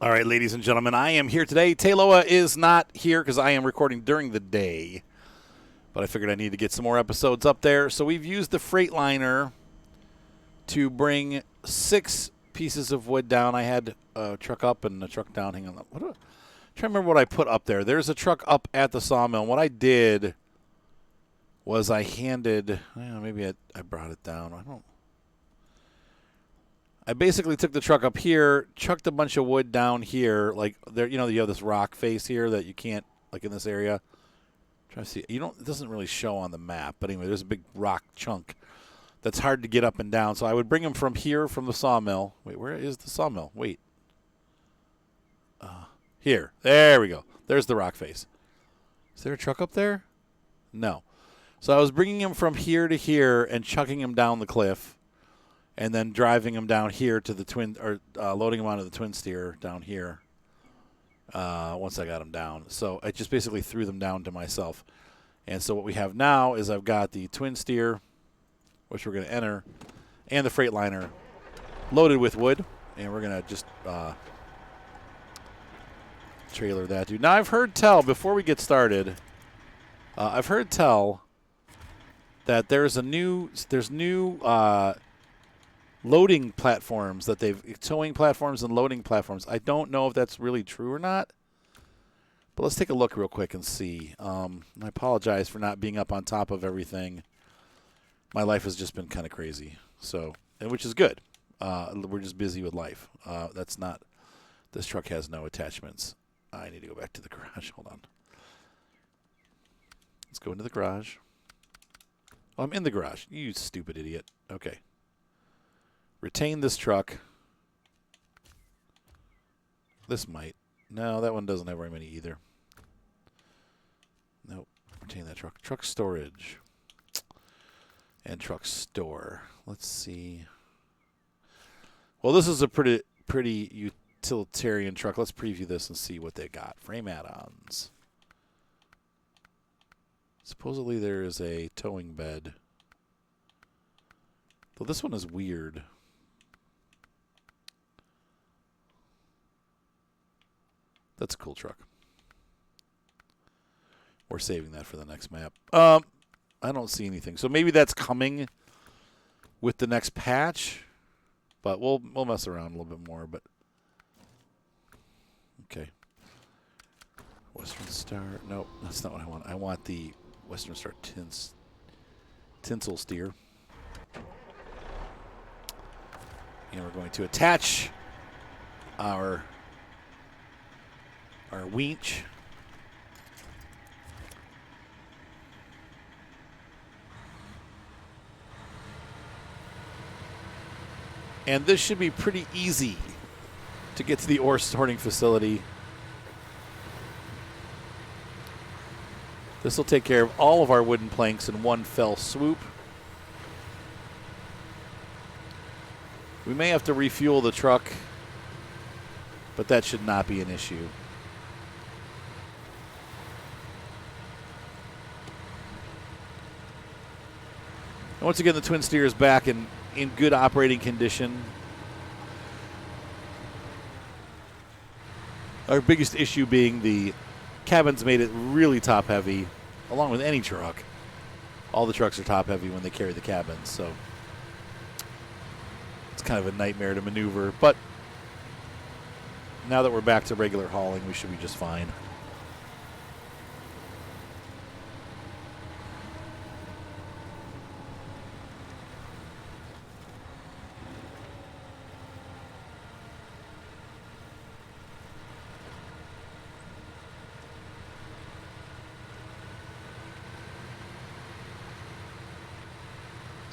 All right, ladies and gentlemen, I am here today. Tayloa is not here because I am recording during the day, but I figured I need to get some more episodes up there. So we've used the Freightliner to bring 6 pieces of wood down. I had a truck up and a truck down. Hang on. I'm trying to remember what I put up there. There's a truck up at the sawmill. And what I did was I handed, maybe I brought it down. I basically took the truck up here, chucked a bunch of wood down here, like there. You have this rock face here that you can't, like in this area. Try to see. It doesn't really show on the map, but anyway, there's a big rock chunk that's hard to get up and down. So I would bring them from here, from the sawmill. Wait, where is the sawmill? Wait. Here. There we go. There's the rock face. Is there a truck up there? No. So I was bringing him from here to here and chucking him down the cliff, and then driving him down here to the twin, or loading him onto the twin steer down here. Once I got him down, so I just basically threw them down to myself. And so what we have now is I've got the twin steer, which we're going to enter, and the Freightliner loaded with wood, and we're going to just trailer that dude. Now I've heard tell before we get started. I've heard tell that there's new loading platforms that towing platforms and loading platforms. I don't know if that's really true or not, but let's take a look real quick and see. I apologize for not being up on top of everything. My life has just been kind of crazy, which is good. We're just busy with life. This truck has no attachments. I need to go back to the garage. Hold on. Let's go into the garage. Oh, I'm in the garage. You stupid idiot. Okay. Retain this truck. This might. No, that one doesn't have very many either. Nope. Retain that truck. Truck storage. And truck store. Let's see. Well, this is a pretty utilitarian truck. Let's preview this and see what they got. Frame add-ons. Supposedly there is a towing bed. Though this one is weird. That's a cool truck. We're saving that for the next map. I don't see anything. So maybe that's coming with the next patch. But we'll mess around a little bit more. But okay. Western Star. Nope, that's not what I want. I want the Western Star tinsel steer. And we're going to attach our winch. And this should be pretty easy to get to the ore sorting facility. This will take care of all of our wooden planks in one fell swoop. We may have to refuel the truck, but that should not be an issue. And once again, the twin steer is back in good operating condition. Our biggest issue being the cabins made it really top heavy, along with any truck. All the trucks are top heavy when they carry the cabins, so it's kind of a nightmare to maneuver. But now that we're back to regular hauling, we should be just fine.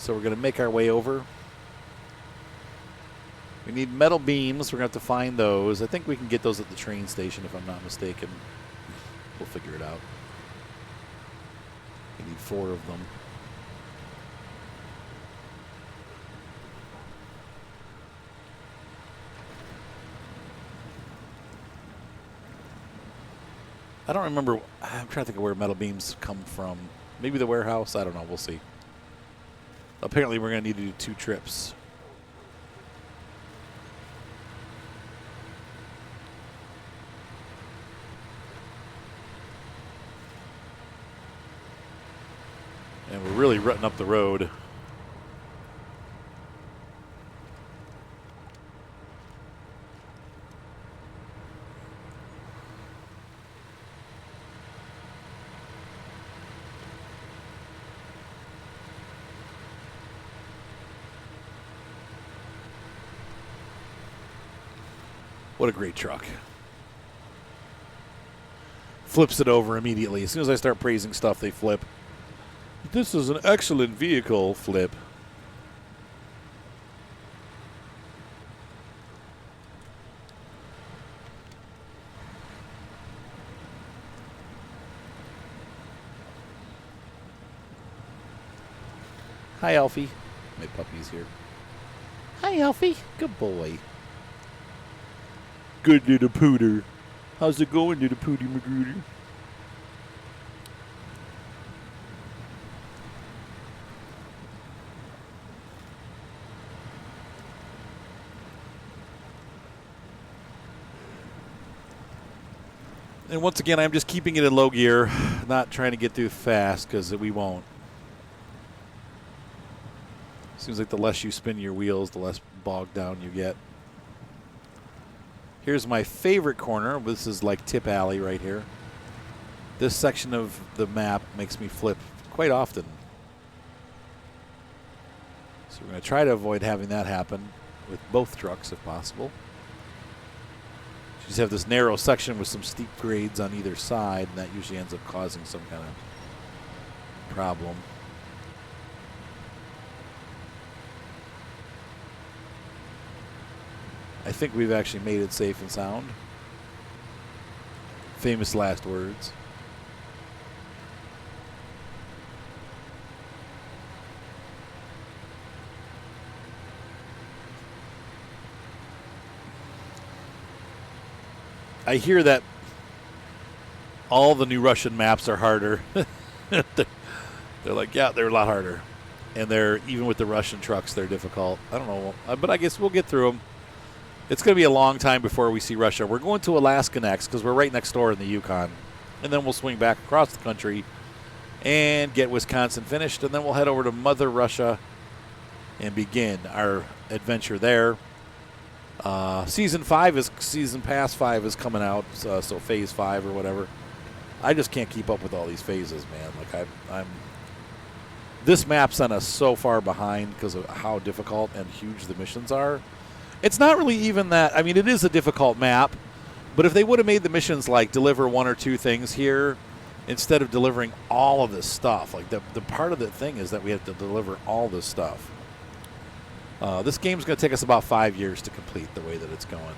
So we're going to make our way over. We need metal beams. We're going to have to find those. I think we can get those at the train station if I'm not mistaken. We'll figure it out. We need 4 of them. I don't remember. I'm trying to think of where metal beams come from. Maybe the warehouse. I don't know. We'll see. Apparently, we're going to need to do 2 trips. And we're really rutting up the road. What a great truck. Flips it over immediately. As soon as I start praising stuff, they flip. This is an excellent vehicle, flip. Hi, Alfie. My puppy's here. Hi, Alfie. Good boy. Good little pooter. How's it going, little Pooty Magruder? And once again, I'm just keeping it in low gear, not trying to get through fast because we won't. Seems like the less you spin your wheels, the less bogged down you get. Here's my favorite corner. This is like Tip Alley right here. This section of the map makes me flip quite often. So we're going to try to avoid having that happen with both trucks if possible. You just have this narrow section with some steep grades on either side, and that usually ends up causing some kind of problem. I think we've actually made it safe and sound. Famous last words. I hear that all the new Russian maps are harder. They're like, yeah, they're a lot harder. And they're, even with the Russian trucks, they're difficult. I don't know, but I guess we'll get through them. It's going to be a long time before we see Russia. We're going to Alaska next because we're right next door in the Yukon. And then we'll swing back across the country and get Wisconsin finished. And then we'll head over to Mother Russia and begin our adventure there. Season Pass 5 is coming out, so Phase 5 or whatever. I just can't keep up with all these phases, man. Like this map's on us so far behind because of how difficult and huge the missions are. It's not really even that. I mean, it is a difficult map, but if they would have made the missions like deliver one or two things here instead of delivering all of this stuff, like the part of the thing is that we have to deliver all this stuff. This game's going to take us about 5 years to complete the way that it's going.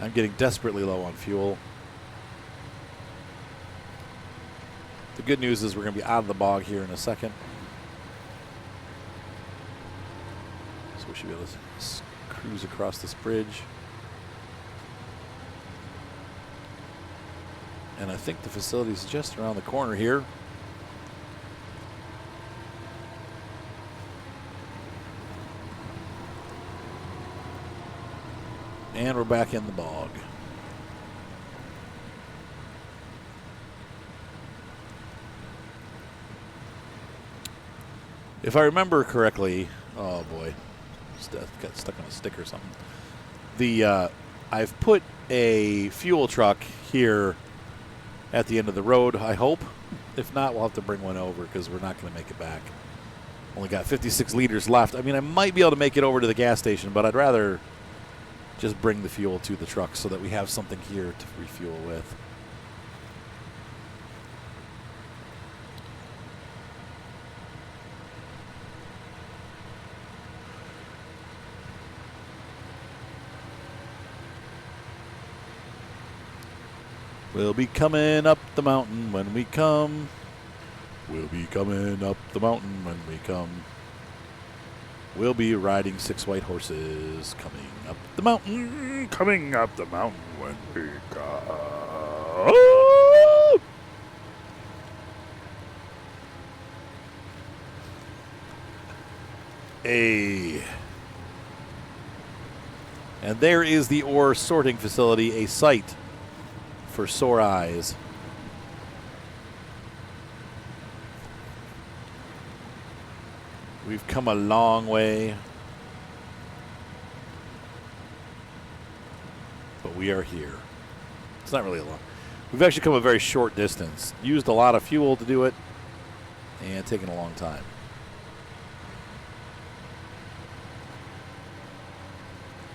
I'm getting desperately low on fuel. The good news is we're going to be out of the bog here in a second. So we should be able to cruise across this bridge. And I think the facility's just around the corner here. And we're back in the bog. If I remember correctly, oh boy, got stuck on a stick or something. I've put a fuel truck here at the end of the road, I hope. If not, we'll have to bring one over because we're not going to make it back. Only got 56 liters left. I mean, I might be able to make it over to the gas station, but I'd rather just bring the fuel to the truck so that we have something here to refuel with. We'll be coming up the mountain when we come. We'll be coming up the mountain when we come. We'll be riding 6 white horses coming up the mountain. Coming up the mountain when we come. And there is the ore sorting facility, a sight for sore eyes. We've come a long way. But we are here. It's not really a long. We've actually come a very short distance. Used a lot of fuel to do it. And taken a long time.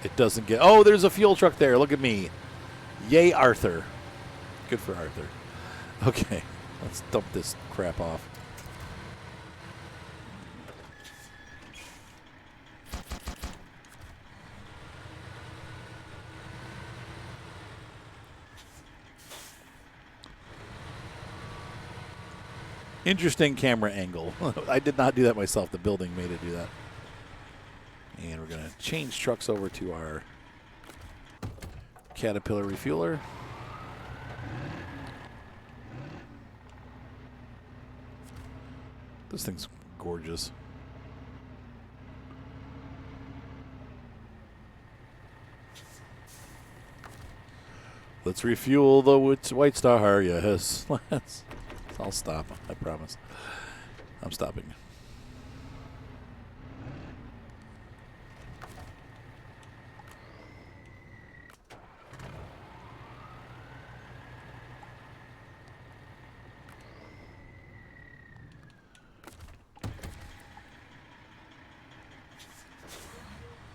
It doesn't get... Oh, there's a fuel truck there. Look at me. Yay, Arthur. Good for Arthur. Okay. Let's dump this crap off. Interesting camera angle. I did not do that myself. The building made it do that. And we're going to change trucks over to our Caterpillar refueler. This thing's gorgeous. Let's refuel the White Star. Yes. I'll stop. I promise. I'm stopping.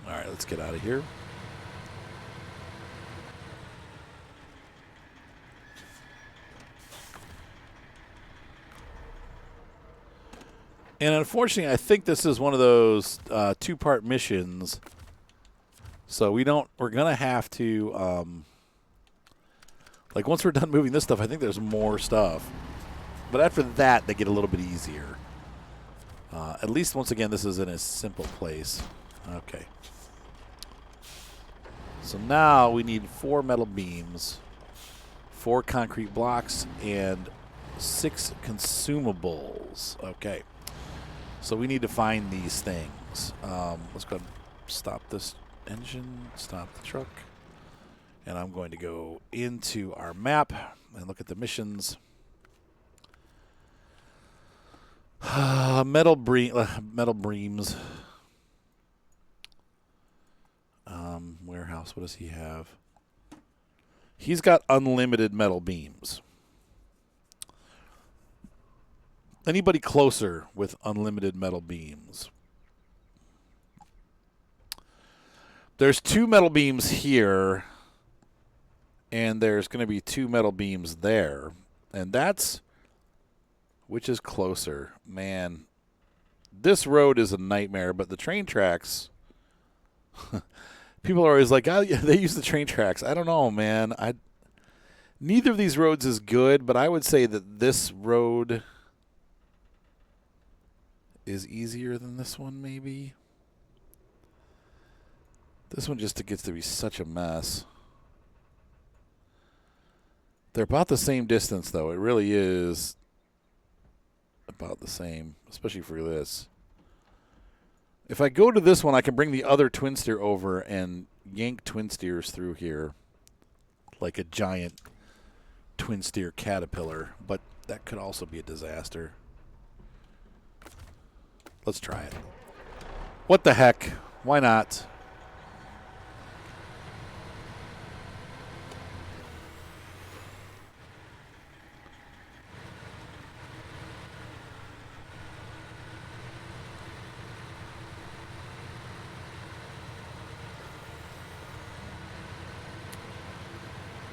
All right, let's get out of here. And unfortunately, I think this is one of those two-part missions. So we're going to have to, like once we're done moving this stuff, I think there's more stuff. But after that, they get a little bit easier. At least, once again, this is in a simple place. Okay. So now we need 4 metal beams, 4 concrete blocks, and 6 consumables. Okay. So we need to find these things. Let's go ahead and stop this engine, stop the truck. And I'm going to go into our map and look at the missions. Metal beams. Warehouse, what does he have? He's got unlimited metal beams. Anybody closer with unlimited metal beams? There's 2 metal beams here, and there's going to be 2 metal beams there. And that's... Which is closer? Man, this road is a nightmare, but the train tracks... People are always like, oh, yeah, they use the train tracks. I don't know, man. Neither of these roads is good, but I would say that this road... is easier than this one, maybe. This one just gets to be such a mess. They're about the same distance, though. It really is about the same, especially for this. If I go to this one, I can bring the other twin steer over and yank twin steers through here like a giant twin steer Caterpillar, but that could also be a disaster. Let's try it. What the heck? Why not?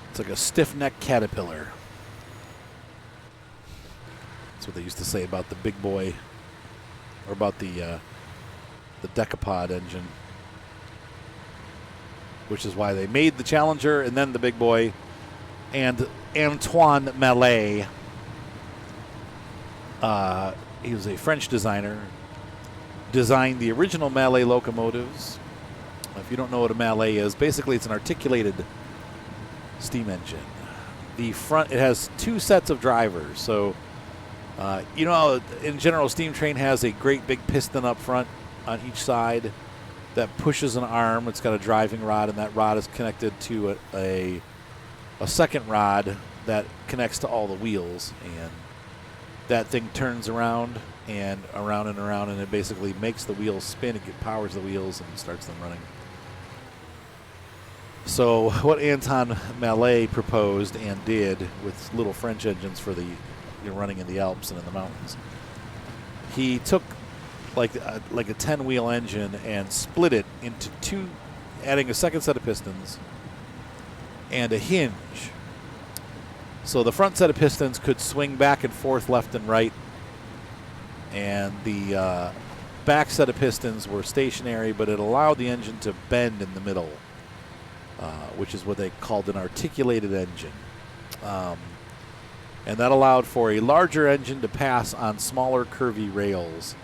It's like a stiff-necked Caterpillar. That's what they used to say about the big boy. Or about the decapod engine, which is why they made the Challenger and then the big boy. And Antoine Mallet, he was a French designer, designed the original Mallet locomotives. If you don't know what a Mallet is, basically it's an articulated steam engine. The front, it has 2 sets of drivers, so you know, in general, steam train has a great big piston up front on each side that pushes an arm. It's got a driving rod, and that rod is connected to a second rod that connects to all the wheels, and that thing turns around and around, and it basically makes the wheels spin. It powers the wheels and starts them running. So what Anton Mallet proposed and did with little French engines for the running in the Alps and in the mountains, he took like a 10-wheel engine and split it into two, adding a second set of pistons and a hinge. So the front set of pistons could swing back and forth left and right, and the back set of pistons were stationary, but it allowed the engine to bend in the middle, which is what they called an articulated engine. And that allowed for a larger engine to pass on smaller curvy rails,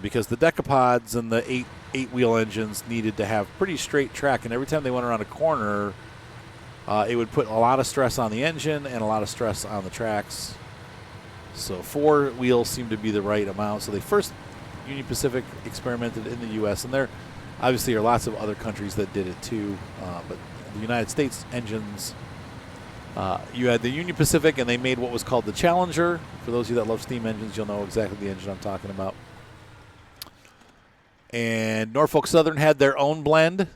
because the decapods and the eight-wheel engines needed to have pretty straight track, and every time they went around a corner, it would put a lot of stress on the engine and a lot of stress on the tracks. So 4 wheels seemed to be the right amount. So they first, Union Pacific experimented in the U.S., and there obviously are lots of other countries that did it too, but the United States engines, you had the Union Pacific, and they made what was called the Challenger. For those of you that love steam engines, you'll know exactly the engine I'm talking about. And Norfolk Southern had their own blend,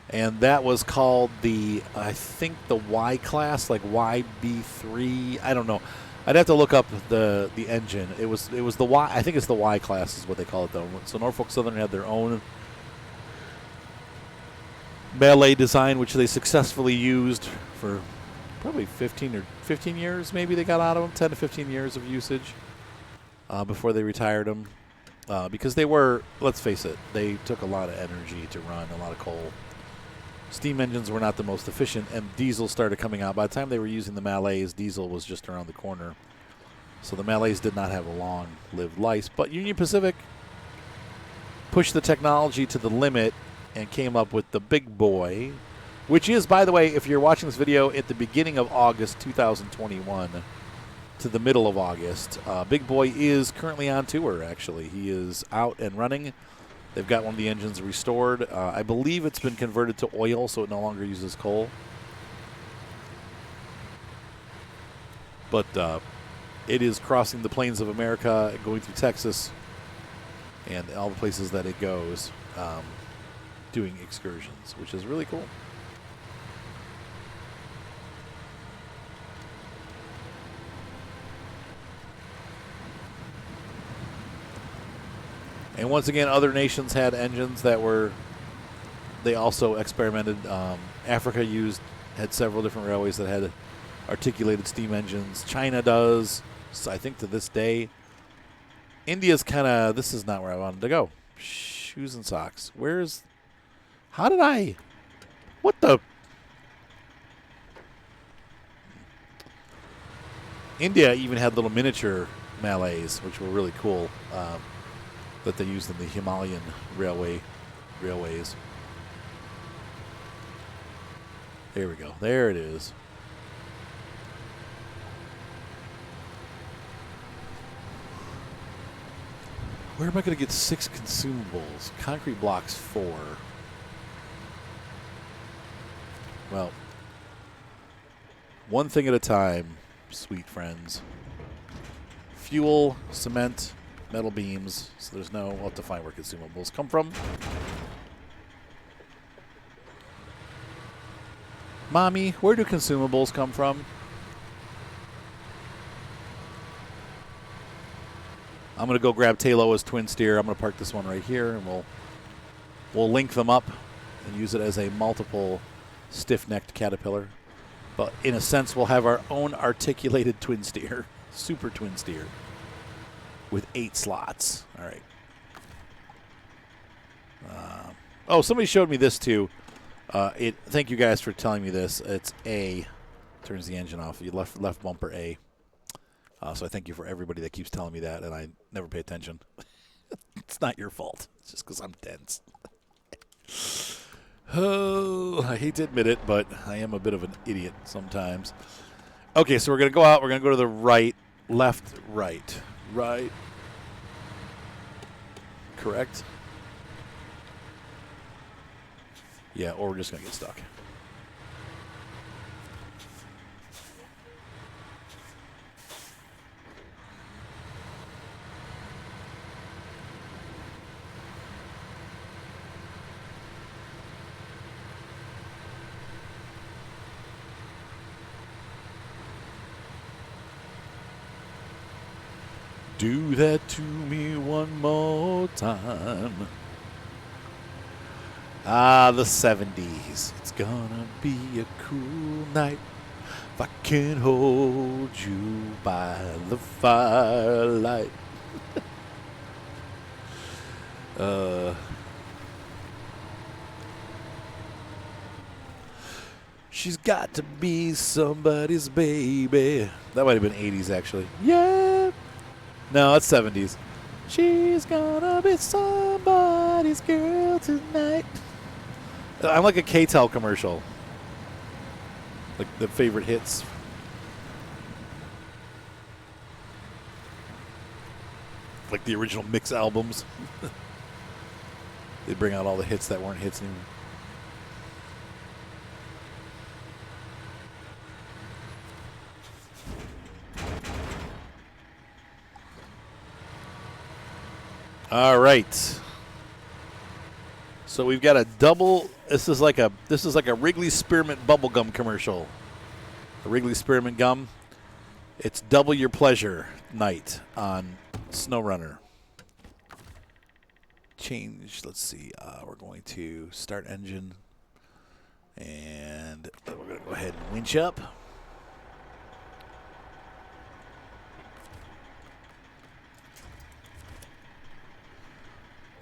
and that was called I think the Y class, like YB3. I don't know. I'd have to look up the engine. It was the Y. I think it's the Y class is what they call it though. So Norfolk Southern had their own Mallet design, which they successfully used for probably 15 years. Maybe they got out of them, 10 to 15 years of usage before they retired them, because they were, let's face it, they took a lot of energy to run, a lot of coal. Steam engines were not the most efficient, and diesel started coming out. By the time they were using the Mallets, diesel was just around the corner. So the Mallets did not have a long-lived life. But Union Pacific pushed the technology to the limit and came up with the Big Boy, which is, by the way, if you're watching this video at the beginning of August 2021 to the middle of August, Big Boy is currently on tour, actually. He is out and running. They've got one of the engines restored. I believe it's been converted to oil, so it no longer uses coal. But it is crossing the plains of America, going through Texas, and all the places that it goes, doing excursions, which is really cool. And once again, other nations had engines that they also experimented. Africa had several different railways that had articulated steam engines. China does, so I think to this day. India's this is not where I wanted to go. Shoes and socks. What the? India even had little miniature Mallets, which were really cool. That they used in the Himalayan railways. There we go. There it is. Where am I going to get 6 consumables? Concrete blocks 4. Well, one thing at a time, sweet friends. Fuel, cement, metal beams, so we'll have to find where consumables come from. Mommy, where do consumables come from? I'm going to go grab Tayloa's twin steer. I'm going to park this one right here, and we'll link them up and use it as a multiple stiff-necked Caterpillar. But in a sense, we'll have our own articulated twin steer, super twin steer, with 8 slots. All right. Somebody showed me this too. Thank you guys for telling me this. It's A. Turns the engine off. You left bumper A. So I thank you for everybody that keeps telling me that, and I never pay attention. It's not your fault. It's just because I'm dense. Oh, I hate to admit it, but I am a bit of an idiot sometimes. Okay, so we're going to go out. We're going to go to the right, left, right. Right. Correct? Yeah, or we're just going to get stuck. Do that to me one more time. Ah, the 70s. It's gonna be a cool night if I can hold you by the firelight. She's got to be somebody's baby. That might have been 80s, actually. Yeah. No, it's 70s. She's gonna be somebody's girl tonight. I'm like a K-Tel commercial. Like the favorite hits. Like the original mix albums. They bring out all the hits that weren't hits anymore. All right. So we've got a double. This is like a Wrigley Spearmint bubblegum commercial. A Wrigley Spearmint gum. It's double your pleasure night on Snowrunner. Change. Let's see. We're going to start engine, and we're going to go ahead and winch up.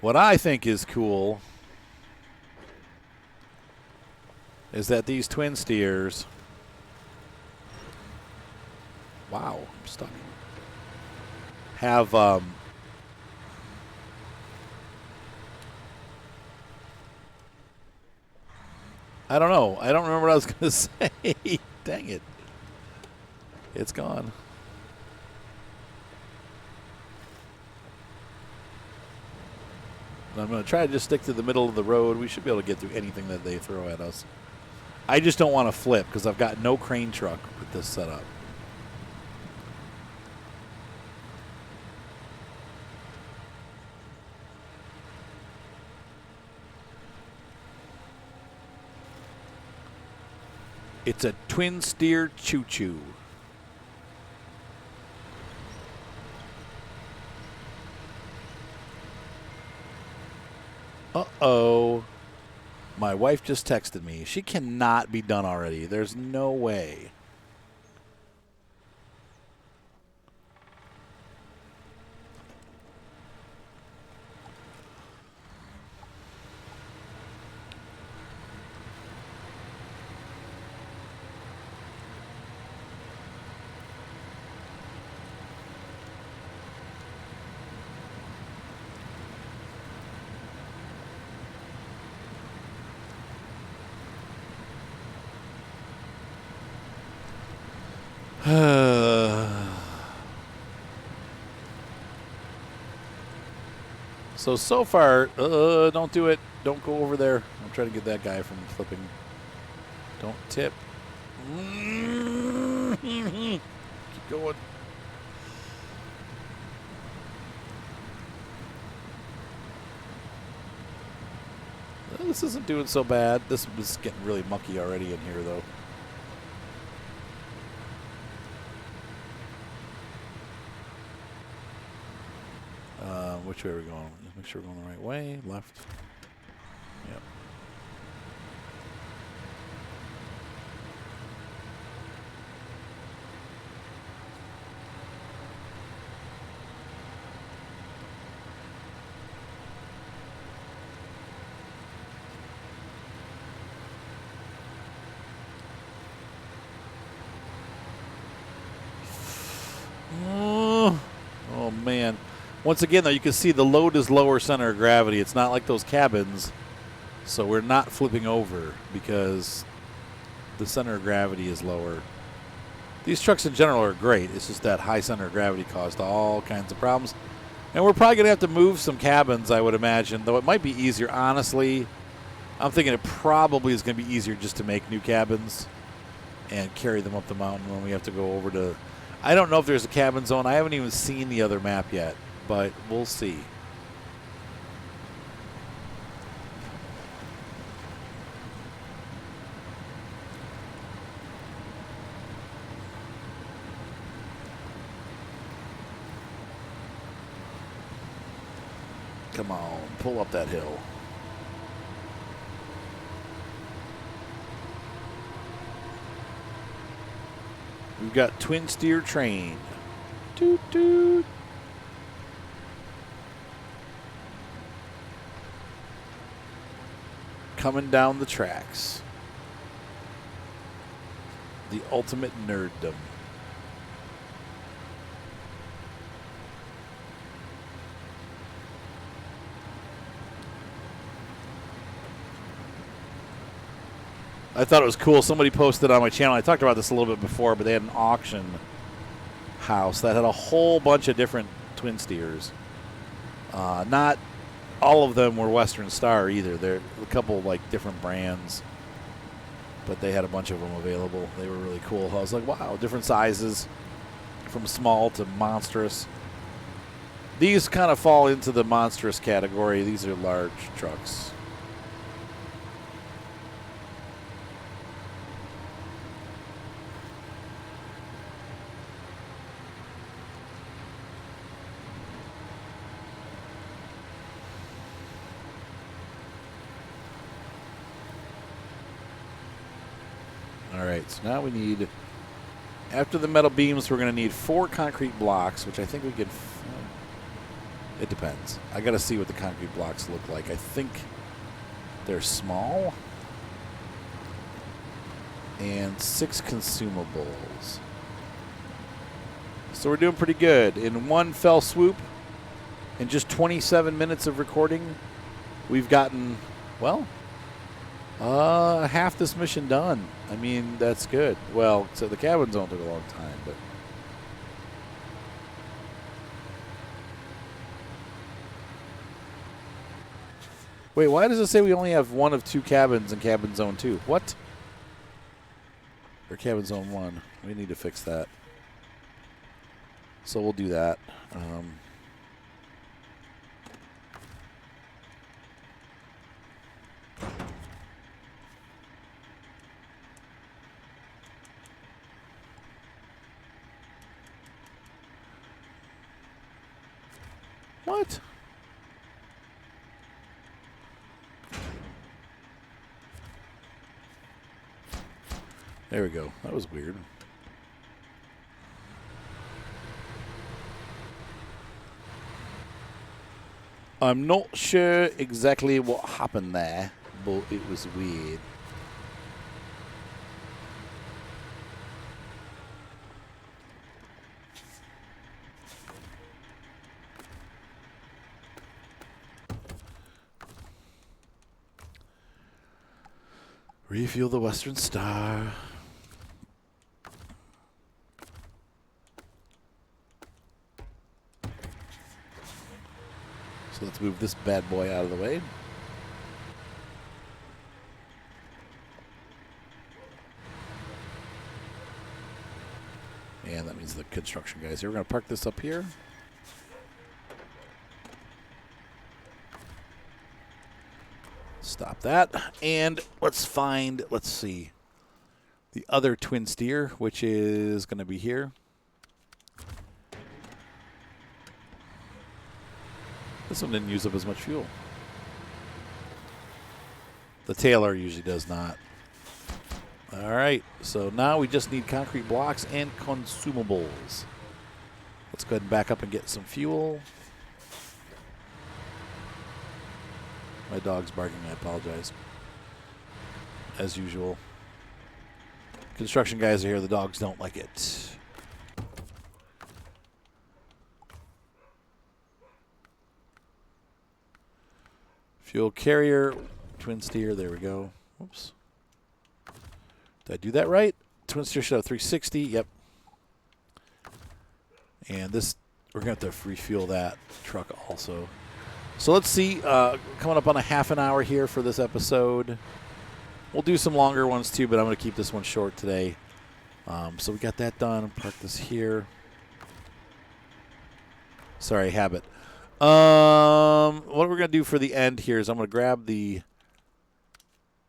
What I think is cool is that these twin steers. Wow, I'm stuck. Have I don't know. I don't remember what I was going to say. Dang it. It's gone. I'm going to try to just stick to the middle of the road. We should be able to get through anything that they throw at us. I just don't want to flip because I've got no crane truck with this setup. It's a twin steer choo-choo. Uh-oh. My wife just texted me. She cannot be done already. There's no way. So far, don't do it. Don't go over there. I'm trying to get that guy from flipping. Don't tip. Keep going. This isn't doing so bad. This is getting really mucky already in here, though. Which way are we going? Let's make sure we're going the right way. Left. Yep. Oh man. Once again, though, you can see the load is lower center of gravity. It's not like those cabins, so we're not flipping over because the center of gravity is lower. These trucks in general are great. It's just that high center of gravity caused all kinds of problems. And we're probably going to have to move some cabins, I would imagine, though it might be easier. Honestly, I'm thinking it probably is going to be easier just to make new cabins and carry them up the mountain when we have to go over to... I don't know if there's a cabin zone. I haven't even seen the other map yet. But we'll see. Come on, pull up that hill. We've got twin steer train. Toot toot. Coming down the tracks. The ultimate nerddom. I thought it was cool. Somebody posted on my channel. I talked about this a little bit before, but they had an auction house that had a whole bunch of different twin steers. Not all of them were Western Star either. There are a couple like different brands, but they had a bunch of them available. They were really cool. I was like, wow, different sizes from small to monstrous. These kind of fall into the monstrous category. These are large trucks. All right, so now we need, after the metal beams, we're going to need 4 concrete blocks, which I think we can, it depends. I got to see what the concrete blocks look like. I think they're small. And 6 consumables. So we're doing pretty good. In one fell swoop, in just 27 minutes of recording, we've gotten, well, half this mission done. I mean, that's good. Well, so the cabin zone took a long time, but wait, why does it say we only have 1 of 2 cabins in cabin zone 2? What? Or cabin zone 1. We need to fix that. So we'll do that. What? There we go. That was weird. I'm not sure exactly what happened there, but it was weird. Refuel the Western Star. So let's move this bad boy out of the way. And that means the construction guys here. We're going to park this up here. Stop that. And let's see, the other twin steer, which is going to be here. This one didn't use up as much fuel. The Taylor usually does not. All right, so now we just need concrete blocks and consumables. Let's go ahead and back up and get some fuel. My dog's barking, I apologize. As usual. Construction guys are here, the dogs don't like it. Fuel carrier, twin steer, there we go. Whoops. Did I do that right? Twin steer should have 360, yep. And this, we're going to have to refuel that truck also. So let's see, coming up on a half an hour here for this episode. We'll do some longer ones too, but I'm going to keep this one short today. So we got that done. Park this here. Sorry, habit. What we're going to do for the end here is I'm going to grab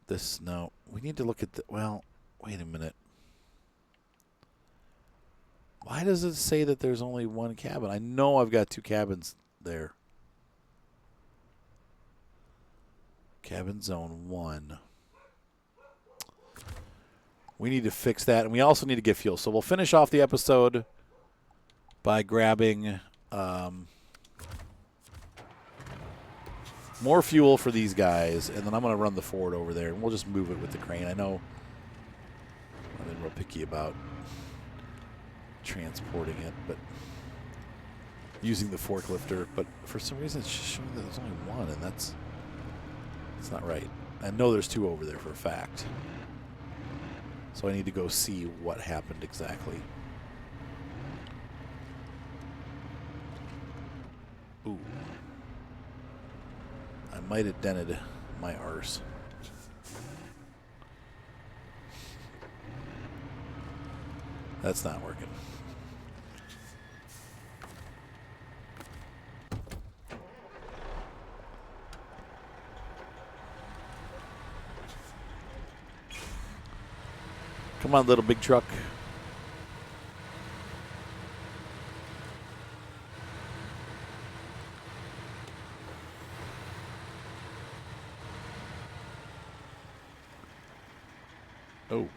this. No, we need to look at the, well, wait a minute. Why does it say that there's only 1 cabin? I know I've got 2 cabins there. Cabin zone 1. We need to fix that, and we also need to get fuel. So we'll finish off the episode by grabbing more fuel for these guys, and then I'm going to run the Ford over there, and we'll just move it with the crane. I know I've been real picky about transporting it, but using the forklifter. But for some reason, it's showing that there's only one, and that's not right. I know there's 2 over there for a fact. So I need to go see what happened exactly. Ooh. I might have dented my arse. That's not working. Come on, little big truck. Oh.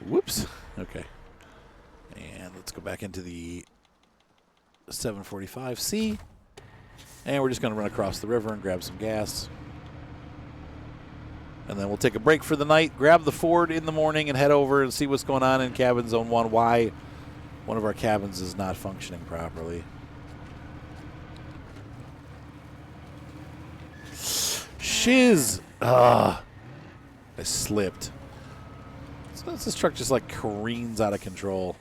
Whoops. Okay. And let's go back into the 745C. And we're just going to run across the river and grab some gas. And then we'll take a break for the night, grab the Ford in the morning, and head over and see what's going on in cabin zone 1, why one of our cabins is not functioning properly. Shiz! I slipped. This truck just like careens out of control.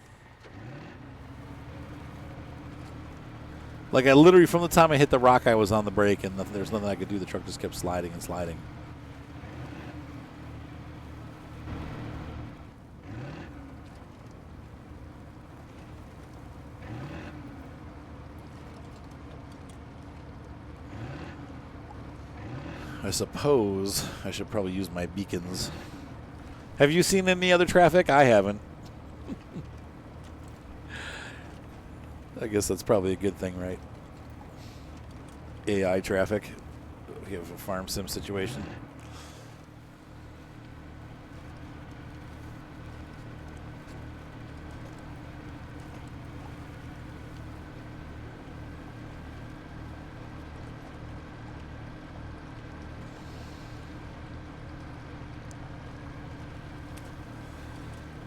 Like I literally, from the time I hit the rock, I was on the brake, and there's nothing I could do. The truck just kept sliding and sliding. I suppose I should probably use my beacons. Have you seen any other traffic? I haven't. I guess that's probably a good thing, right? AI traffic. We have a farm sim situation.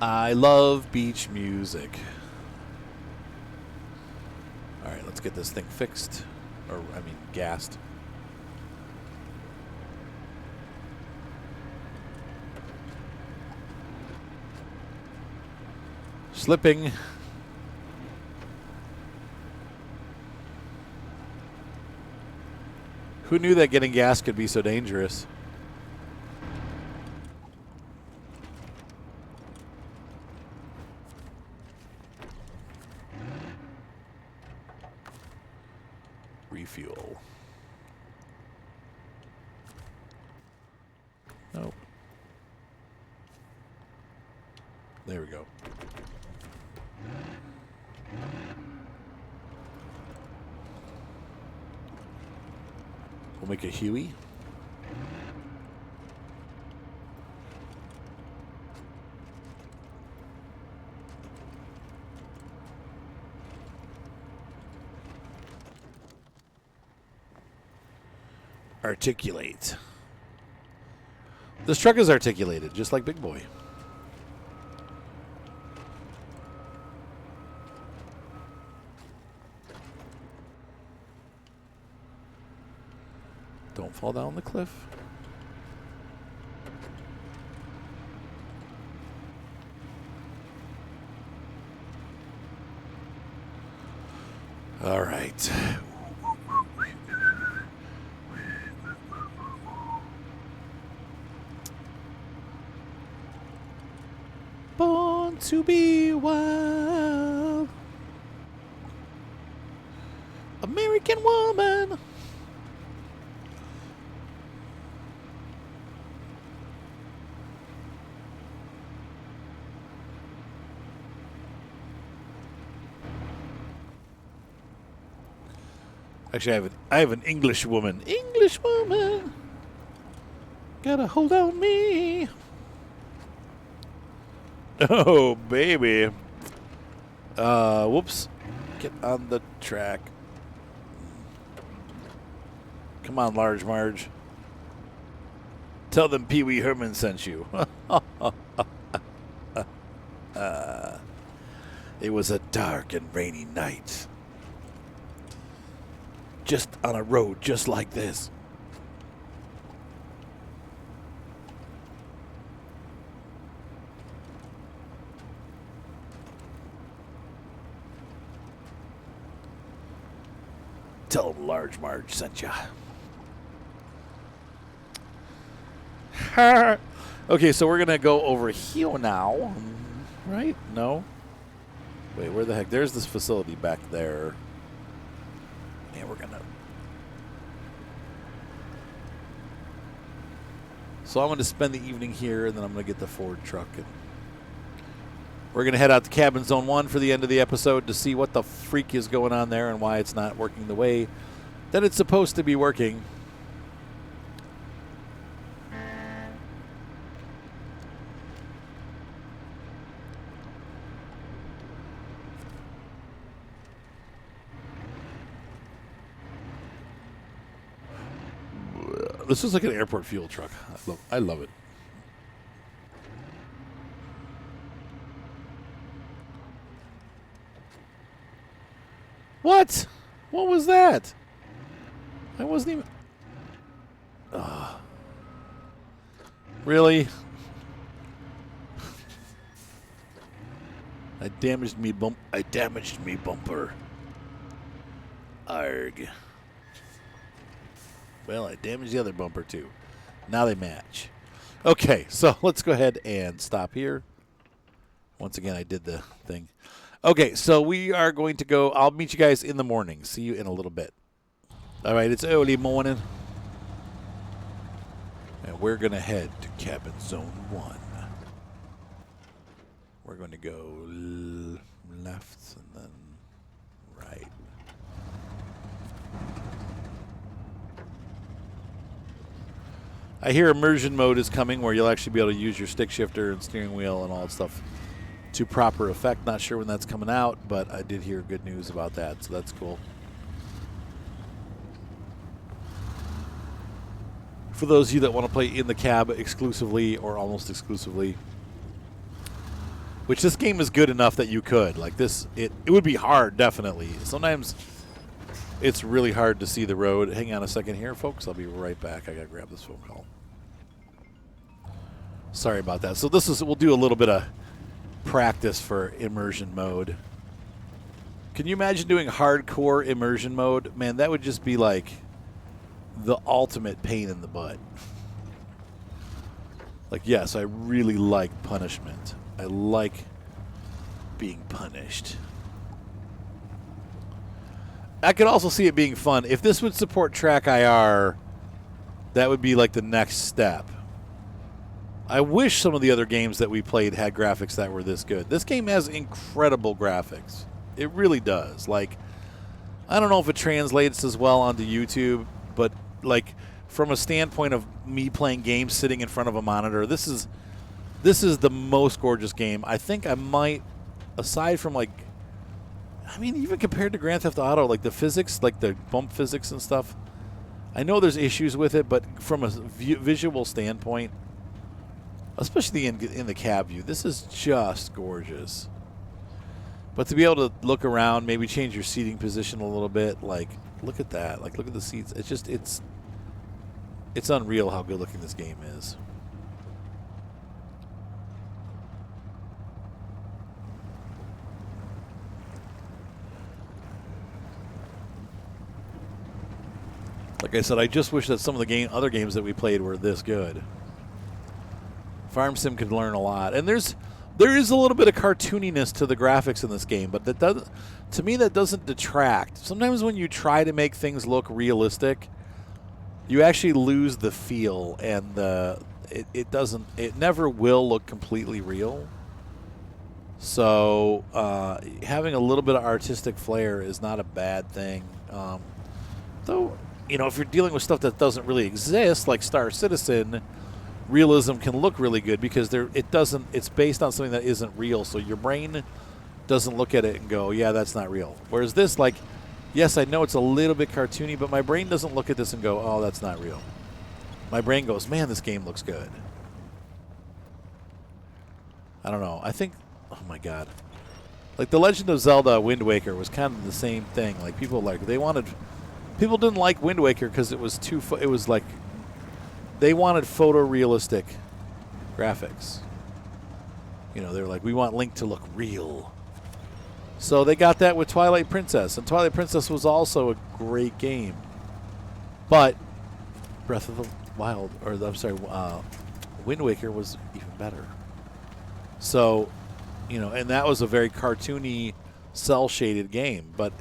I love beach music. All right, let's get this thing fixed. Or, I mean, gassed. Slipping. Who knew that getting gas could be so dangerous? Refuel. Nope. There we go. We'll make a Huey. Articulate. This truck is articulated, just like Big Boy. Don't fall down the cliff. All right. Born to be wild. American woman. Actually, I have an English woman. English woman. Got a hold on me. Oh, baby. Whoops. Get on the track. Come on, Large Marge. Tell them Pee Wee Herman sent you. It was a dark and rainy night. Just on a road just like this. Tell them Large Marge sent ya. Okay, so we're going to go over here now. Right? No? Wait, where the heck? There's this facility back there. And we're going to... So I'm going to spend the evening here, and then I'm going to get the Ford truck. And we're going to head out to Cabin Zone 1 for the end of the episode to see what the freak is going on there and why it's not working the way that it's supposed to be working. This is like an airport fuel truck. I love it. What? What was that? I wasn't even... Really? I damaged me bumper. Arg. Well, I damaged the other bumper too. Now they match. Okay, so let's go ahead and stop here. Once again, I did the thing. Okay, so we are going to go. I'll meet you guys in the morning. See you in a little bit. All right, it's early morning. And we're going to head to Cabin Zone 1. We're going to go left and then right. I hear immersion mode is coming where you'll actually be able to use your stick shifter and steering wheel and all that stuff to proper effect. Not sure when that's coming out, but I did hear good news about that, so that's cool. For those of you that want to play in the cab exclusively or almost exclusively, which this game is good enough that you could. Like this, it would be hard, definitely. Sometimes it's really hard to see the road. Hang on a second here, folks. I'll be right back. I got to grab this phone call. Sorry about that. So we'll do a little bit of practice for immersion mode. Can you imagine doing hardcore immersion mode? Man, that would just be like the ultimate pain in the butt. Like, yes, I really like punishment. I like being punished. I could also see it being fun. If this would support track IR, that would be like the next step. I wish some of the other games that we played had graphics that were this good. This game has incredible graphics. It really does. Like, I don't know if it translates as well onto YouTube, but like from a standpoint of me playing games sitting in front of a monitor, this is the most gorgeous game. I think I might, aside from like, I mean, even compared to Grand Theft Auto, like the physics, like the bump physics and stuff, I know there's issues with it, but from a visual standpoint, especially in the cab view, this is just gorgeous. But to be able to look around, maybe change your seating position a little bit, like, look at that. Like, look at the seats. It's just, it's unreal how good looking this game is. Like I said, I just wish that some of the other games that we played were this good. Farm Sim could learn a lot. And there is a little bit of cartooniness to the graphics in this game, but that doesn't, to me, that doesn't detract. Sometimes when you try to make things look realistic, you actually lose the feel, and it never will look completely real. So having a little bit of artistic flair is not a bad thing. Though, you know, if you're dealing with stuff that doesn't really exist, like Star Citizen, realism can look really good because it's based on something that isn't real, so your brain doesn't look at it and go, yeah, that's not real. Whereas this, like, yes, I know it's a little bit cartoony, but my brain doesn't look at this and go, oh, that's not real. My brain goes, man, this game looks good. I don't know. I think, oh my God. Like The Legend of Zelda Wind Waker was kind of the same thing. Like people didn't like Wind Waker because it was they wanted photorealistic graphics. You know, they were like, we want Link to look real. So they got that with Twilight Princess, and Twilight Princess was also a great game. But Breath of the Wild, Wind Waker was even better. So, you know, and that was a very cartoony, cel-shaded game. But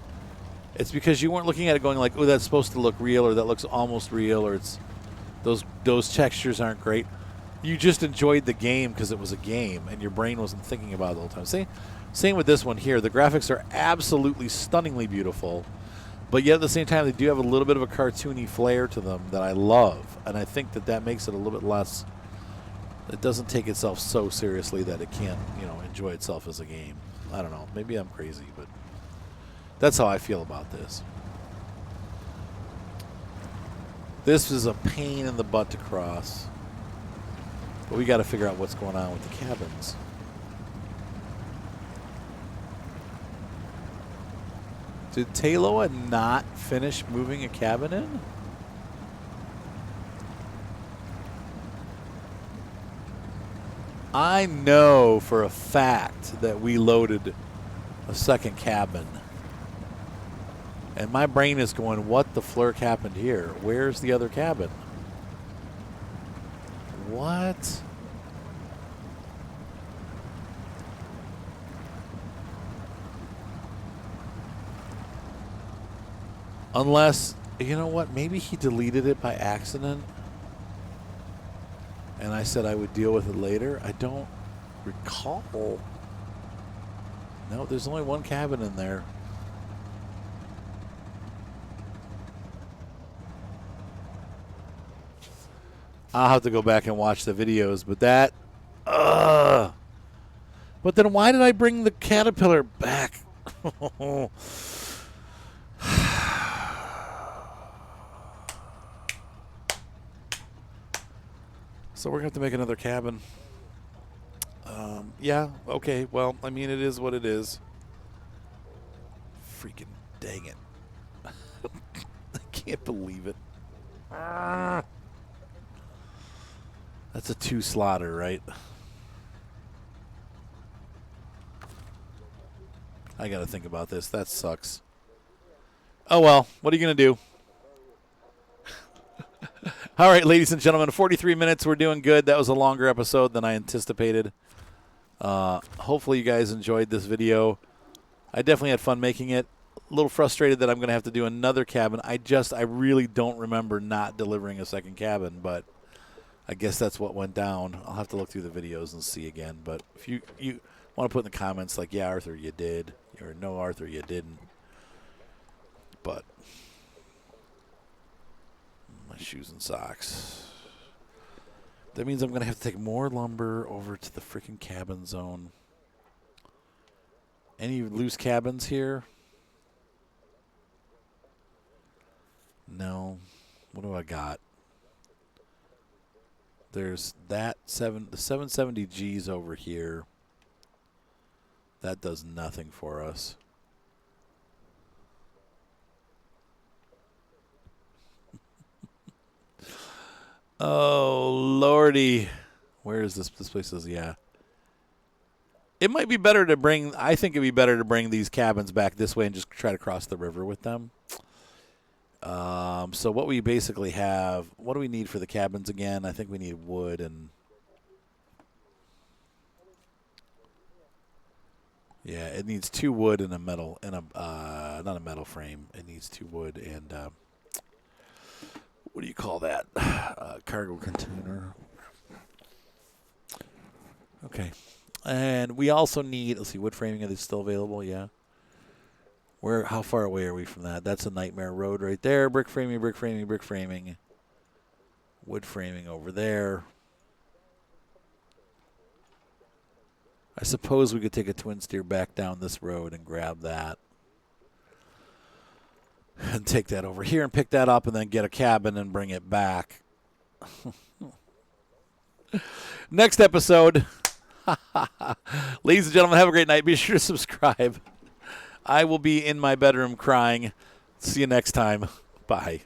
it's because you weren't looking at it going like, oh, that's supposed to look real, or that looks almost real, or it's those textures aren't great. You just enjoyed the game because it was a game, and your brain wasn't thinking about it the whole time. Same with this one here. The graphics are absolutely stunningly beautiful, but yet at the same time, they do have a little bit of a cartoony flair to them that I love, and I think that makes it a little bit less. It doesn't take itself so seriously that it can't, you know, enjoy itself as a game. I don't know. Maybe I'm crazy, but that's how I feel about this. This is a pain in the butt to cross. But we got to figure out what's going on with the cabins. Did Taloa not finish moving a cabin in? I know for a fact that we loaded a second cabin. And my brain is going, what the flirk happened here? Where's the other cabin? What? Unless, you know what? Maybe he deleted it by accident. And I said I would deal with it later. I don't recall. No, there's only one cabin in there. I'll have to go back and watch the videos, but that... But then why did I bring the caterpillar back? So we're going to have to make another cabin. Yeah, okay. Well, I mean, it is what it is. Freaking dang it. I can't believe it. That's a 2-slotter, right? I got to think about this. That sucks. Oh, well. What are you going to do? All right, ladies and gentlemen, 43 minutes. We're doing good. That was a longer episode than I anticipated. Hopefully you guys enjoyed this video. I definitely had fun making it. A little frustrated that I'm going to have to do another cabin. I really don't remember not delivering a second cabin, but I guess that's what went down. I'll have to look through the videos and see again. But if you want to put in the comments like, yeah, Arthur, you did, or no, Arthur, you didn't. But my shoes and socks. That means I'm going to have to take more lumber over to the freaking cabin zone. Any loose cabins here? No. What do I got? There's the 770G's over here. That does nothing for us. Oh, Lordy. Where is this? This place is, yeah. It might be better to bring, I think it'd be better to bring these cabins back this way and just try to cross the river with them. So what we basically have, what do we need for the cabins again? I think we need wood and, yeah, it needs 2 wood and a metal, and not a metal frame. It needs 2 wood and, what do you call that? Cargo container. Okay. And we also need, let's see, wood framing, is still available? Yeah. How far away are we from that? That's a nightmare road right there. Brick framing, brick framing, brick framing. Wood framing over there. I suppose we could take a twin steer back down this road and grab that. And take that over here and pick that up and then get a cabin and bring it back. Next episode. Ladies and gentlemen, have a great night. Be sure to subscribe. I will be in my bedroom crying. See you next time. Bye.